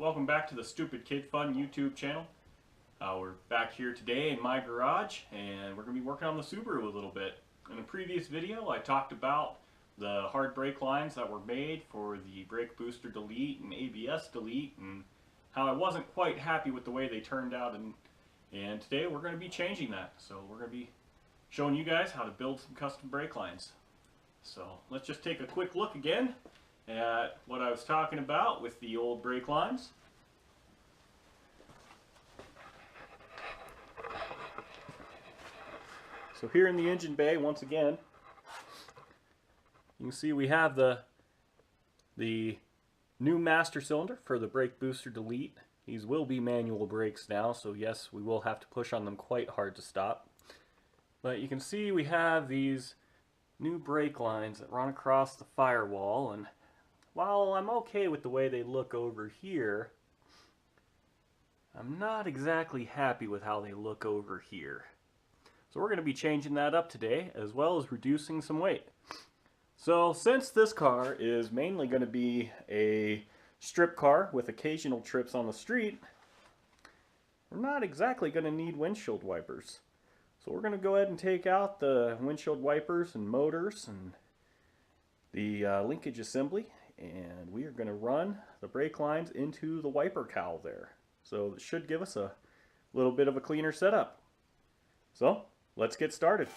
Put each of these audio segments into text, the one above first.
welcome back to the Stupid Kid Fun YouTube channel. We're back here today in my garage, and we're going to be working on the Subaru a little bit. In a previous video, I talked about the hard brake lines that were made for the brake booster delete and ABS delete, and how I wasn't quite happy with the way they turned out. And today we're going to be changing that. So we're going to be showing you guys how to build some custom brake lines. So let's just take a quick look again at what I was talking about with the old brake lines. So here in the engine bay, once again, you can see we have the new master cylinder for the brake booster delete. These will be manual brakes now, so yes, we will have to push on them quite hard to stop. But you can see we have these new brake lines that run across the firewall, and while I'm okay with the way they look over here, I'm not exactly happy with how they look over here. So we're going to be changing that up today, as well as reducing some weight. So since this car is mainly going to be a strip car with occasional trips on the street, we're not exactly going to need windshield wipers. So we're going to go ahead and take out the windshield wipers and motors and the linkage assembly, and we are going to run the brake lines into the wiper cowl there. So it should give us a little bit of a cleaner setup. So let's get started.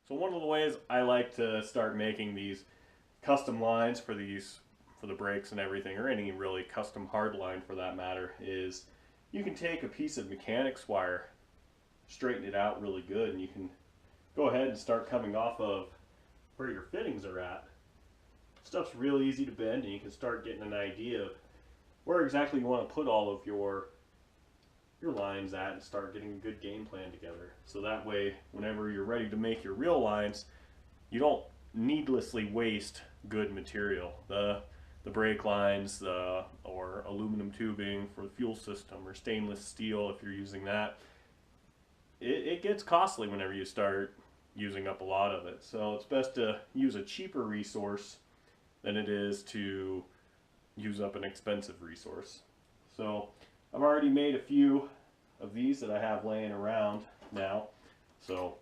So one of the ways I like to start making these custom lines for the brakes and everything, or any really custom hard line for that matter, is you can take a piece of mechanics wire, straighten it out really good, and you can go ahead and start coming off of where your fittings are at. Stuff's real easy to bend, and you can start getting an idea of where exactly you want to put all of your lines at, and start getting a good game plan together. So that way, whenever you're ready to make your real lines, you don't needlessly waste good material. The brake lines, or aluminum tubing for the fuel system, or stainless steel if you're using that, it gets costly whenever you start using up a lot of it. So it's best to use a cheaper resource than it is to use up an expensive resource. So I've already made a few of these that I have laying around now, so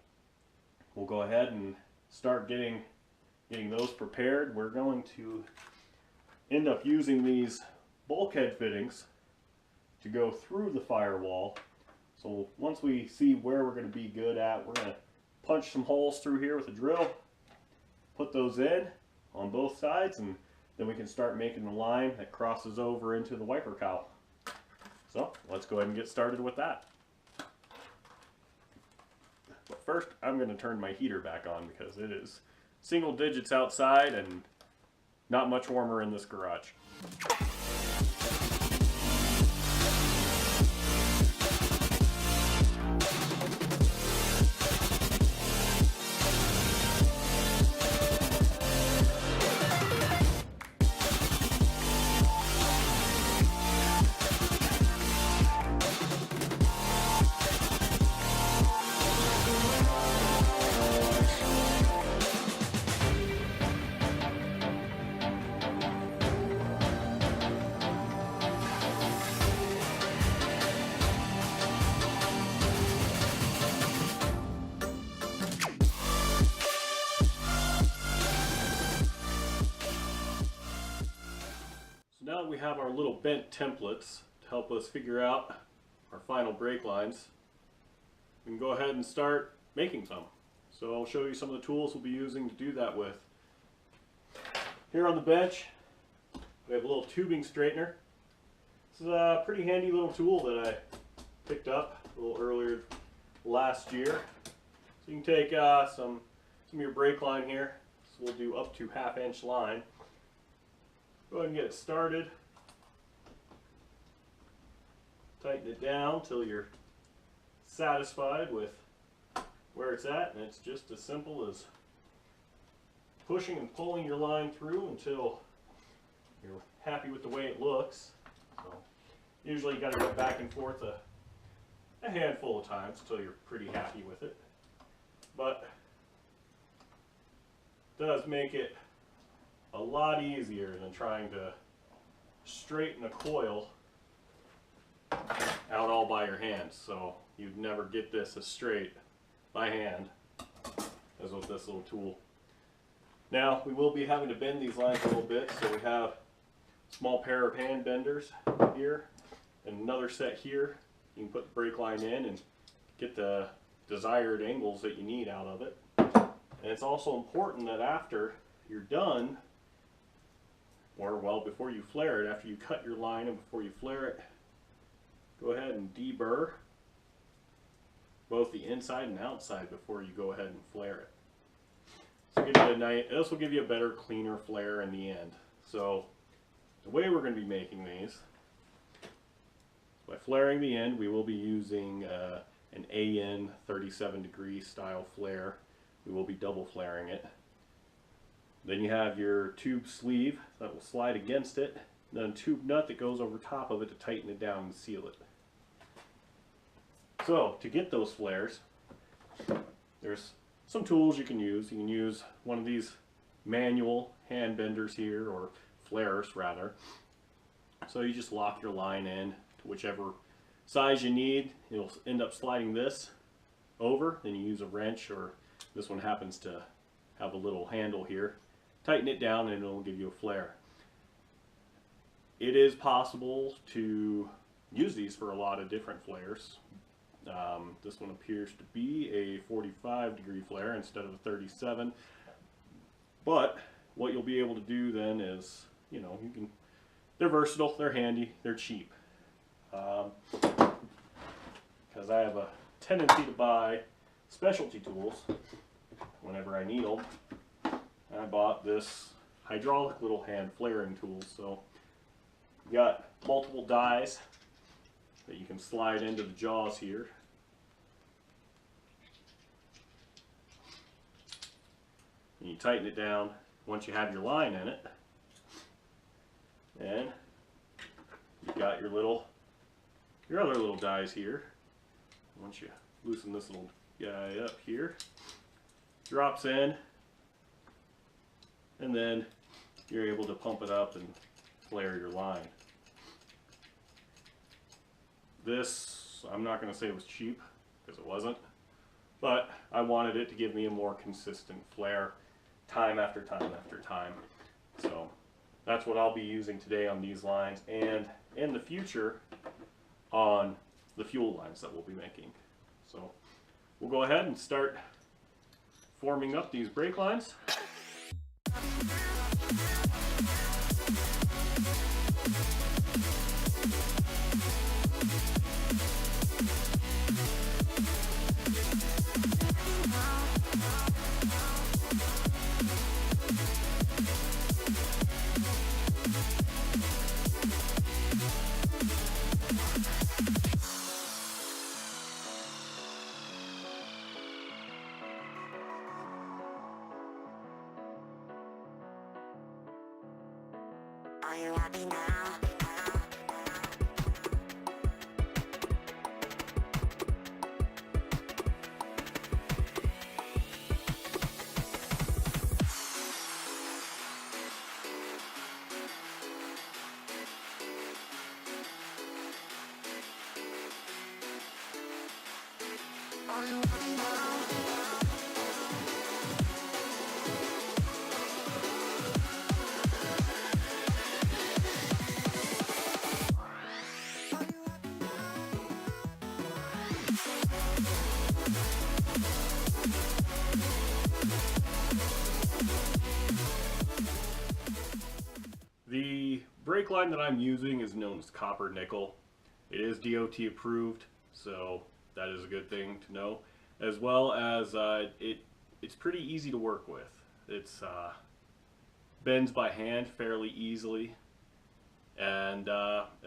we'll go ahead and start getting those prepared. We're going to end up using these bulkhead fittings to go through the firewall. So once we see where we're going to be good at, we're going to punch some holes through here with a drill, put those in on both sides, and then we can start making the line that crosses over into the wiper cowl. So let's go ahead and get started with that. But first, I'm going to turn my heater back on because it is single digits outside and not much warmer in this garage. have our little bent templates to help us figure out our final brake lines, we can go ahead and start making some. So I'll show you some of the tools we'll be using to do that with. Here on the bench, we have a little tubing straightener. This is a pretty handy little tool that I picked up a little earlier last year. So you can take some of your brake line here. So we'll do up to 1/2 inch line. Go ahead and get it started. Tighten it down until you're satisfied with where it's at, and it's just as simple as pushing and pulling your line through until you're happy with the way it looks. So usually you got to go back and forth a handful of times until you're pretty happy with it. But it does make it a lot easier than trying to straighten a coil out all by your hands. So you'd never get this as straight by hand as with this little tool. Now we will be having to bend these lines a little bit, so we have a small pair of hand benders here and another set here. You can put the brake line in and get the desired angles that you need out of it. And it's also important that after you're done, or well, before you flare it, after you cut your line and before you flare it, go ahead and deburr both the inside and outside before you go ahead and flare it. So this will give you a better, cleaner flare in the end. So the way we're going to be making these, by flaring the end, we will be using an AN 37° style flare. We will be double flaring it. Then you have your tube sleeve that will slide against it, and then a tube nut that goes over top of it to tighten it down and seal it. So to get those flares, there's some tools you can use. You can use one of these manual hand benders here, or flares rather. So you just lock your line in to whichever size you need. You'll end up sliding this over, then you use a wrench, or this one happens to have a little handle here. Tighten it down and it'll give you a flare. It is possible to use these for a lot of different flares. This one appears to be a 45° flare instead of a 37. But what you'll be able to do then is, they're versatile, they're handy, they're cheap. Because I have a tendency to buy specialty tools whenever I need them. I bought this hydraulic little hand flaring tool. So you got multiple dies that you can slide into the jaws here. And you tighten it down once you have your line in it. And you've got your other little dies here. Once you loosen this little guy up here, drops in, and then you're able to pump it up and flare your line. This, I'm not going to say it was cheap, because it wasn't, but I wanted it to give me a more consistent flare time after time after time. So that's what I'll be using today on these lines, and in the future on the fuel lines that we'll be making. So we'll go ahead and start forming up these brake lines. brake line that I'm using is known as copper nickel. It is DOT approved, so that is a good thing to know. As well as it's pretty easy to work with. It's bends by hand fairly easily, and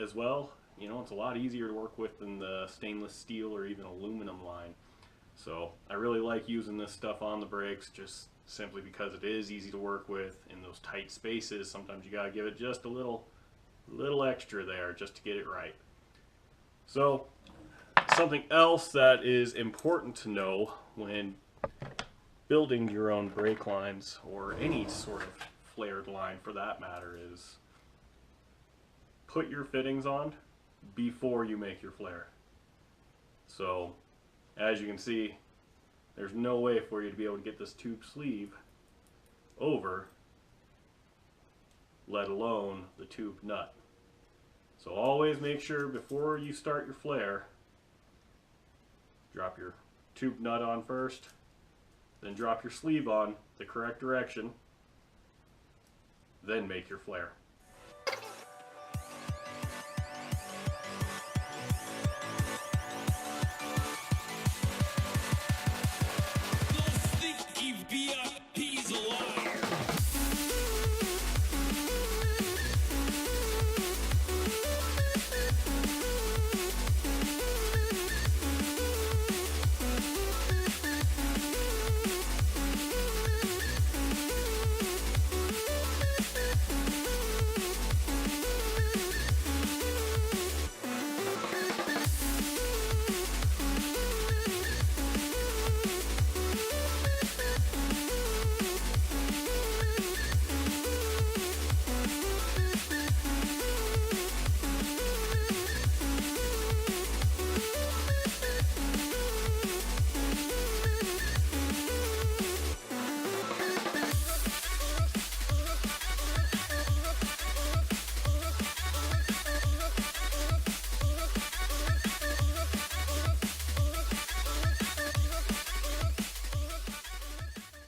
as well, you know, it's a lot easier to work with than the stainless steel or even aluminum line. So I really like using this stuff on the brakes, just simply because it is easy to work with in those tight spaces. Sometimes you gotta give it just a little extra there just to get it right. So something else that is important to know when building your own brake lines, or any sort of flared line for that matter, is put your fittings on before you make your flare. So as you can see, there's no way for you to be able to get this tube sleeve over, let alone the tube nut. So always make sure before you start your flare, drop your tube nut on first, then drop your sleeve on the correct direction, then make your flare.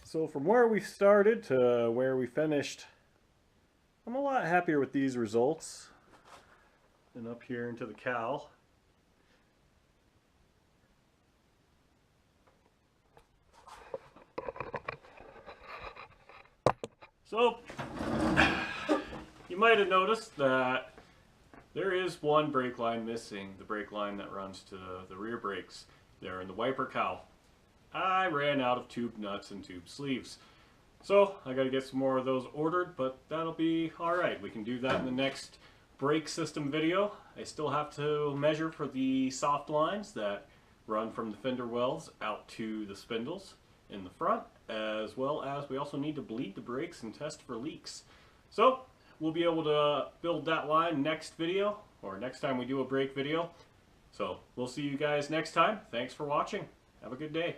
So from where we started to where we finished, I'm a lot happier with these results. And up here into the cowl. So you might have noticed that there is one brake line missing, the brake line that runs to the rear brakes there in the wiper cowl. I ran out of tube nuts and tube sleeves. So I gotta get some more of those ordered, but that'll be alright. We can do that in the next brake system video. I still have to measure for the soft lines that run from the fender wells out to the spindles in the front, as well as we also need to bleed the brakes and test for leaks. So we'll be able to build that line next video, or next time we do a brake video. So we'll see you guys next time. Thanks for watching. Have a good day.